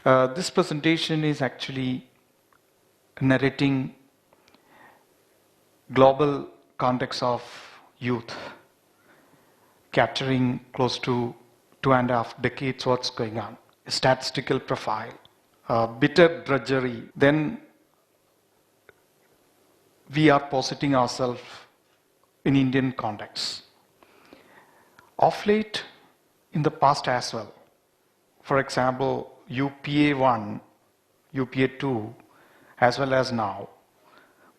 This presentation is actually narrating global context of youth, capturing close to 2.5 decades what's going on, a statistical profile, bitter drudgery. Then we are positing ourselves in Indian context. Of late, in the past as well, for example, UPA 1, UPA 2, as well as now,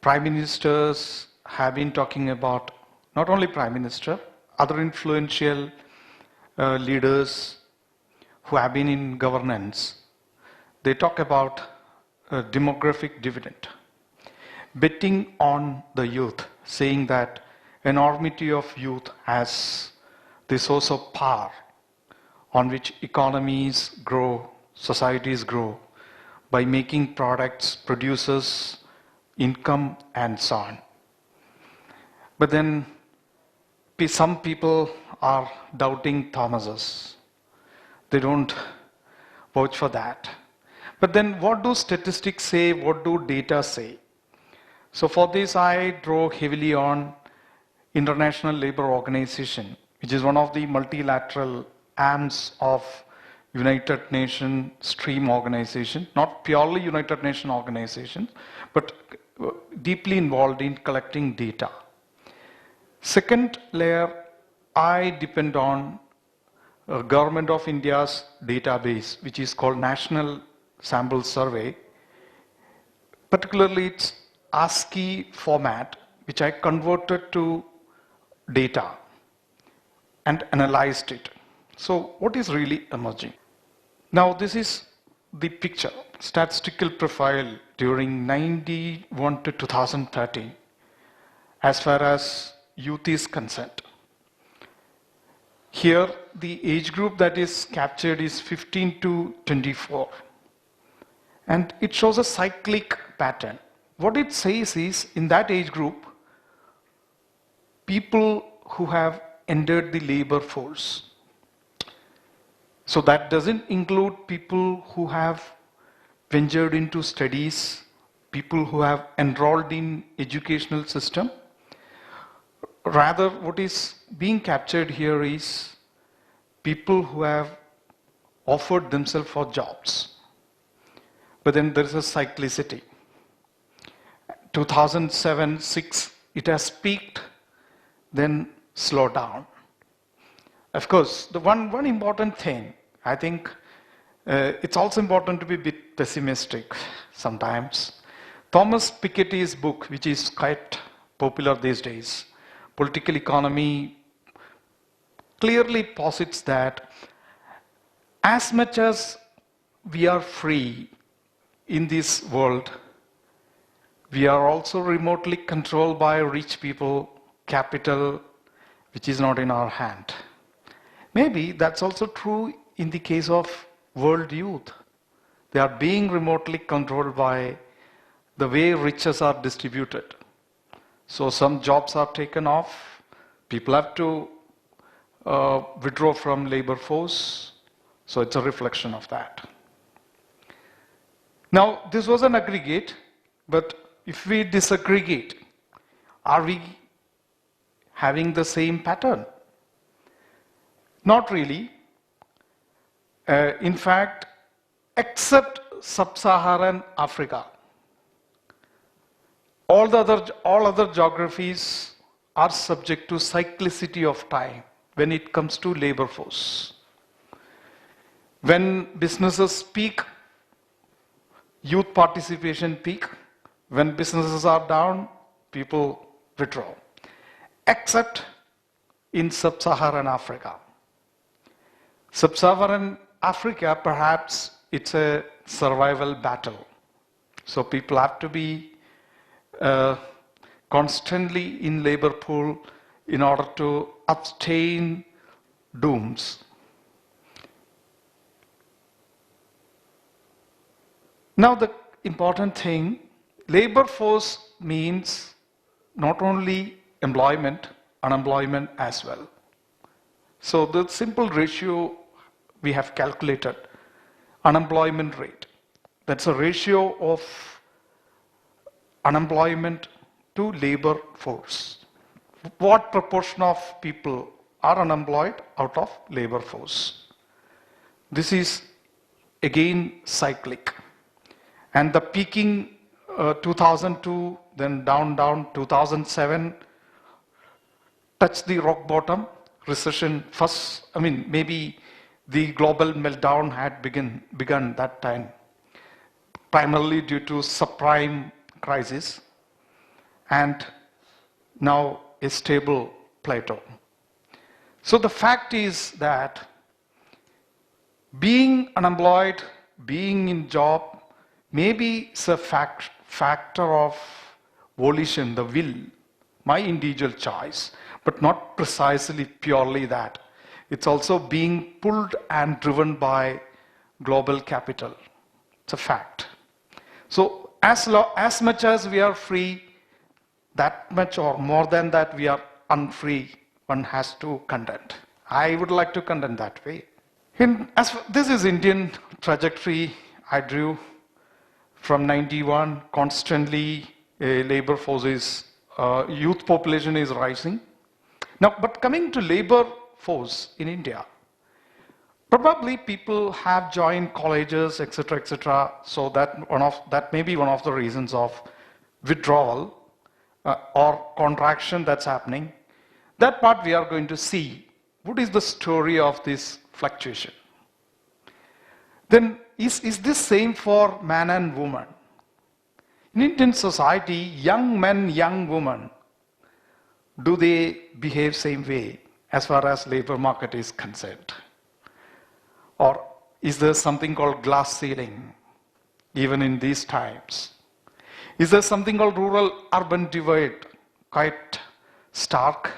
prime ministers have been talking about, not only prime minister, other influential leaders who have been in governance, they talk about a demographic dividend, betting on the youth, saying that enormity of youth has the source of power on which economies grow, societies grow, by making products, producers, income, and so on. But then some people are doubting Thomas's. They don't vouch for that. But then what do statistics say? What do data say? So for this, I draw heavily on International Labour Organization, which is one of the multilateral arms of United Nations stream organization, not purely United Nations organization, but deeply involved in collecting data. Second layer, I depend on Government of India's database, which is called National Sample Survey, particularly its ASCII format, which I converted to data and analyzed it. So what is really emerging? Now this is the picture, statistical profile during 91 to 2013 as far as youth is concerned. Here the age group that is captured is 15 to 24, and it shows a cyclic pattern. What it says is, in that age group, people who have entered the labor force. So that doesn't include people who have ventured into studies, people who have enrolled in educational system. Rather, what is being captured here is people who have offered themselves for jobs. But then there is a cyclicity. 2007-06, it has peaked, then slowed down. Of course, the one important thing, I think it's also important to be a bit pessimistic sometimes. Thomas Piketty's book, which is quite popular these days, Political Economy, clearly posits that as much as we are free in this world, we are also remotely controlled by rich people, capital, which is not in our hand. Maybe that's also true in the case of world youth. They are being remotely controlled by the way riches are distributed. So some jobs are taken off, people have to withdraw from labor force, so it's a reflection of that. Now, this was an aggregate, but if we disaggregate, are we having the same pattern? Not really. In fact, except sub-Saharan Africa, all other geographies are subject to cyclicity of time when it comes to labor force. When businesses peak, youth participation peak. When businesses are down, people withdraw. Except in sub-Saharan Africa. Sub-Saharan Africa, perhaps it's a survival battle. So people have to be constantly in labor pool in order to abstain dooms. Now the important thing, labor force means not only employment, unemployment as well. So the simple ratio we have calculated, unemployment rate. That's a ratio of unemployment to labor force. What proportion of people are unemployed out of labor force? This is again cyclic. And the peaking 2002, then down 2007, touched the rock bottom, recession first, maybe the global meltdown had begun that time, primarily due to subprime crisis, and now a stable plateau. So the fact is that being unemployed, being in job, maybe it's a factor of volition, the will, my individual choice, but not precisely purely that. It's also being pulled and driven by global capital. It's a fact. So as much as we are free, that much or more than that we are unfree, one has to contend. I would like to contend that way. This is Indian trajectory I drew from 91. Constantly, labor force is, youth population is rising. Now, but coming to labor force in India, probably people have joined colleges, etc., so that may be one of the reasons of withdrawal or contraction that's happening. That part we are going to see. What is the story of this fluctuation? Then is this same for man and woman? In Indian society, young men, young women, do they behave same way as far as labor market is concerned? Or is there something called glass ceiling even in these times? Is there something called rural-urban divide, quite stark,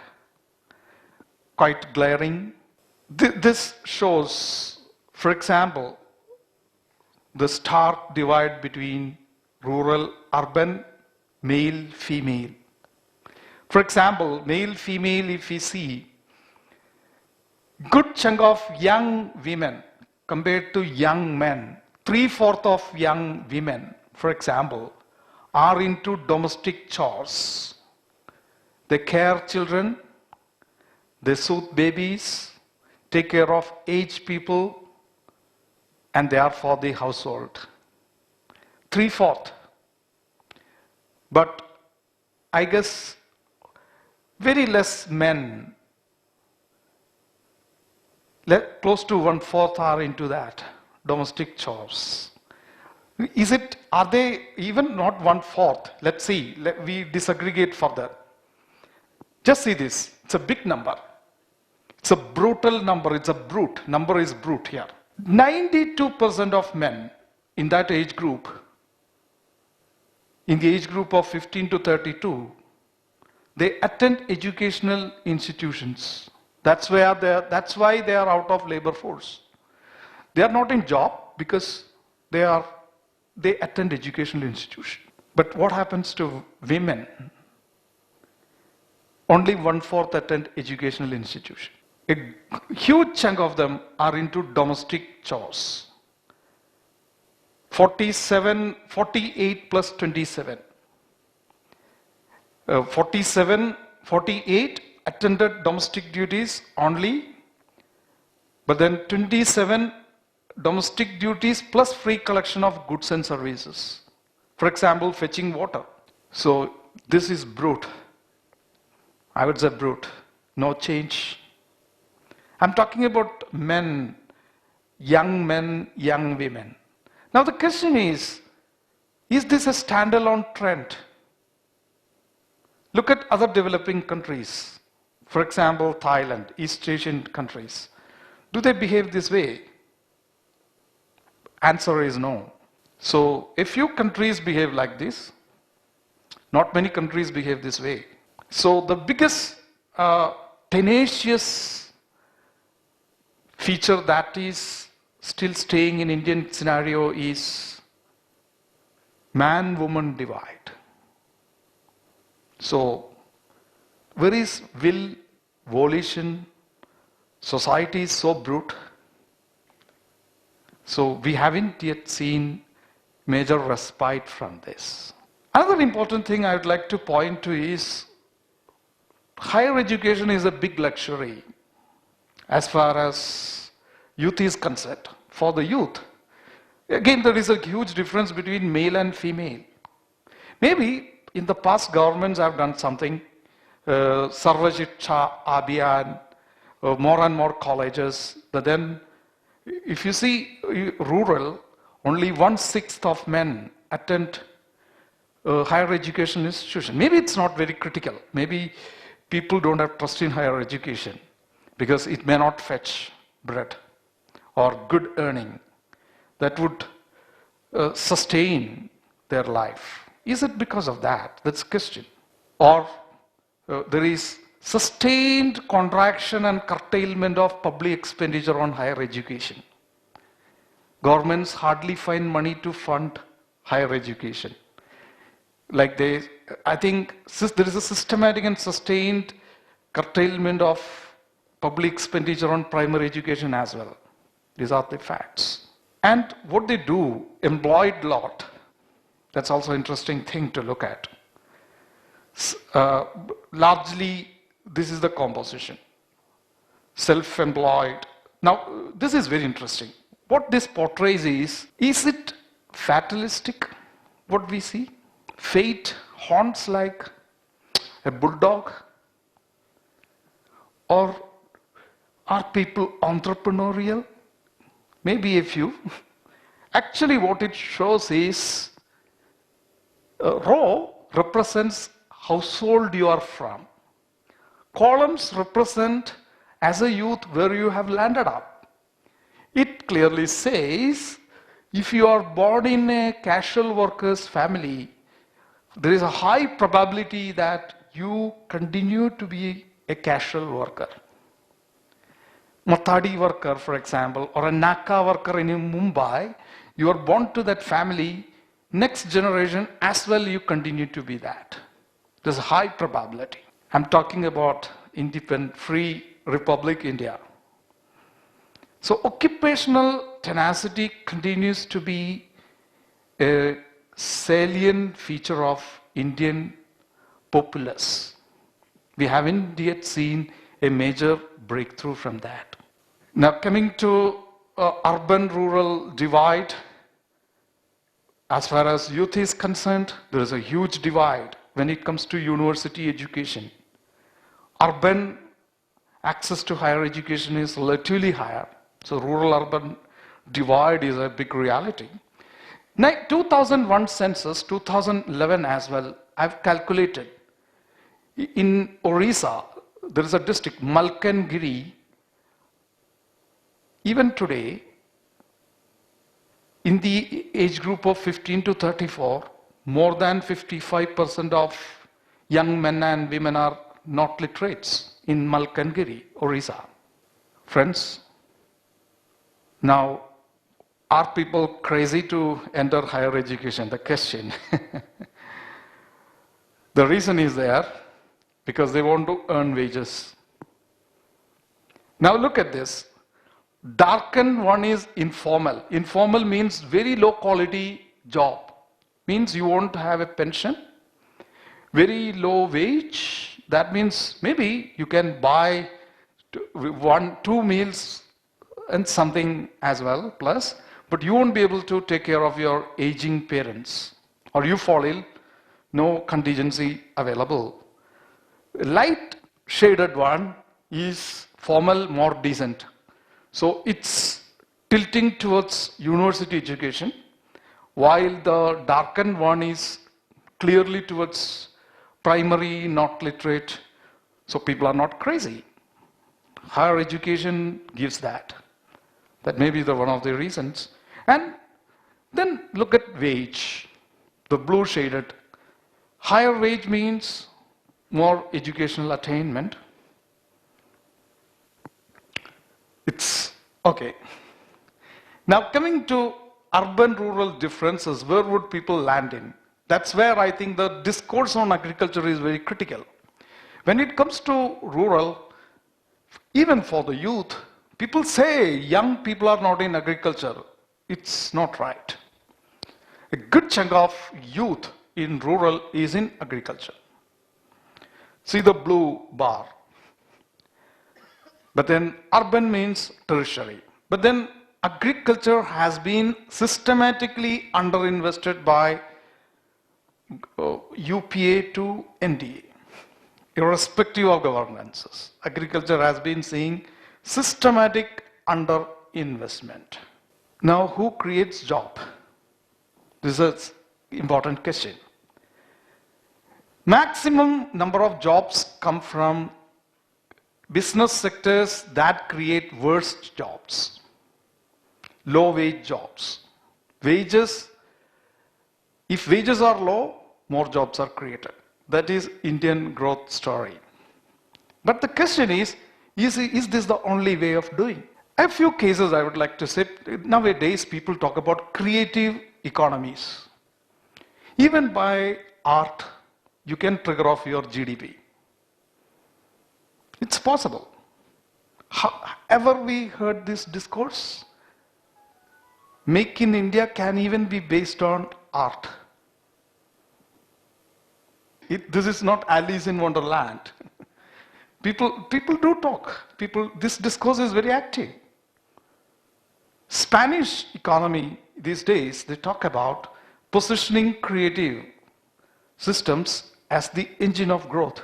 quite glaring? This shows, for example, the stark divide between rural-urban, male-female. For example, male-female, if we see, good chunk of young women compared to young men, 3/4 of young women, for example, are into domestic chores. They care children, they soothe babies, take care of aged people, and they are for the household. 3/4. But I guess very less men, close to 1/4 are into that, domestic chores. Are they even not 1/4? Let's see, we disaggregate further. Just see this, it's a big number. It's a brutal number, it's a brute, number is brute here. 92% of men in that age group, in the age group of 15 to 32, they attend educational institutions. That's why they are out of labor force. They are not in job because they attend educational institution. But what happens to women? Only 1/4 attend educational institution. A huge chunk of them are into domestic chores. 48 plus 27. 48 attended domestic duties only, but then 27 domestic duties plus free collection of goods and services. For example, fetching water. So this is brute. I would say brute. No change. I'm talking about men, young women. Now the question is this a standalone trend? Look at other developing countries. For example, Thailand, East Asian countries. Do they behave this way? Answer is no. So a few countries behave like this. Not many countries behave this way. So the biggest tenacious feature that is still staying in Indian scenario is man-woman divide. So where is will, volition? Society is so brute. So we haven't yet seen major respite from this. Another important thing I would like to point to is higher education is a big luxury as far as youth is concerned. For the youth, again, there is a huge difference between male and female. Maybe in the past governments have done something, Sarva Shiksha Abhiyan, more and more colleges, but then if you see rural, only 1/6 of men attend higher education institution. Maybe it's not very critical. Maybe people don't have trust in higher education because it may not fetch bread or good earning that would sustain their life. Is it because of that? That's a question. Or there is sustained contraction and curtailment of public expenditure on higher education. Governments hardly find money to fund higher education. I think there is a systematic and sustained curtailment of public expenditure on primary education as well. These are the facts. And what they do, employed lot, that's also an interesting thing to look at. Largely, this is the composition. Self-employed. Now, this is very interesting. What this portrays is it fatalistic, what we see? Fate haunts like a bulldog? Or are people entrepreneurial? Maybe a few. Actually, what it shows is row represents household you are from. Columns represent as a youth where you have landed up. It clearly says if you are born in a casual worker's family, there is a high probability that you continue to be a casual worker. Mathadi worker, for example, or a Naka worker in Mumbai, you are born to that family, next generation as well you continue to be that. There's a high probability. I'm talking about independent, free Republic India. So occupational tenacity continues to be a salient feature of Indian populace. We haven't yet seen a major breakthrough from that. Now coming to urban-rural divide, as far as youth is concerned, there is a huge divide when it comes to university education. Urban access to higher education is relatively higher. So rural-urban divide is a big reality. Now 2001 census, 2011 as well, I've calculated. In Orissa, there is a district, Malkangiri. Even today, in the age group of 15 to 34, more than 55% of young men and women are not literates in Malkangiri, Orissa. Friends, now, are people crazy to enter higher education? The question. The reason is there because they want to earn wages. Now look at this. Darkened one is informal. Informal means very low quality job. Means you won't have a pension. Very low wage. That means maybe you can buy 1-2 meals and something as well, plus, but you won't be able to take care of your aging parents. Or you fall ill, no contingency available. Light shaded one is formal, more decent. So it's tilting towards university education, while the darkened one is clearly towards primary, not literate. So people are not crazy. Higher education gives that. That may be one of the reasons. And then look at wage, the blue shaded. Higher wage means more educational attainment. It's okay. Now coming to urban-rural differences, where would people land in? That's where I think the discourse on agriculture is very critical. When it comes to rural, even for the youth, people say young people are not in agriculture. It's not right. A good chunk of youth in rural is in agriculture. See the blue bar. But then urban means tertiary. But then agriculture has been systematically underinvested by UPA to NDA, irrespective of governances. Agriculture has been seeing systematic underinvestment. Now, who creates job? This is an important question. Maximum number of jobs come from business sectors that create worst jobs, low wage jobs. Wages, if wages are low, more jobs are created. That is Indian growth story. But the question is this the only way of doing? A few cases I would like to say. Nowadays people talk about creative economies. Even by art, you can trigger off your GDP. It's possible. Ever we heard this discourse? Make in India can even be based on art. This is not Alice in Wonderland. People do talk. This discourse is very active. Spanish economy these days, they talk about positioning creative systems as the engine of growth.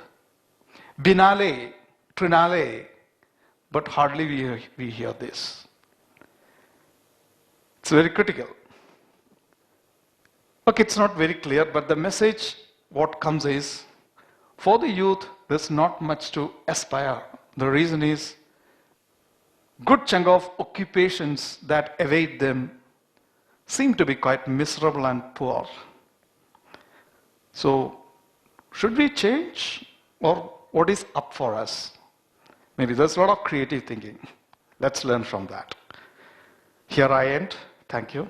Binale, Trinale, but hardly we hear this. It's very critical. Okay, it's not very clear, but the message, what comes is, for the youth, there's not much to aspire. The reason is, good chunk of occupations that await them seem to be quite miserable and poor. So, should we change, or what is up for us? Maybe there's a lot of creative thinking. Let's learn from that. Here I end. Thank you.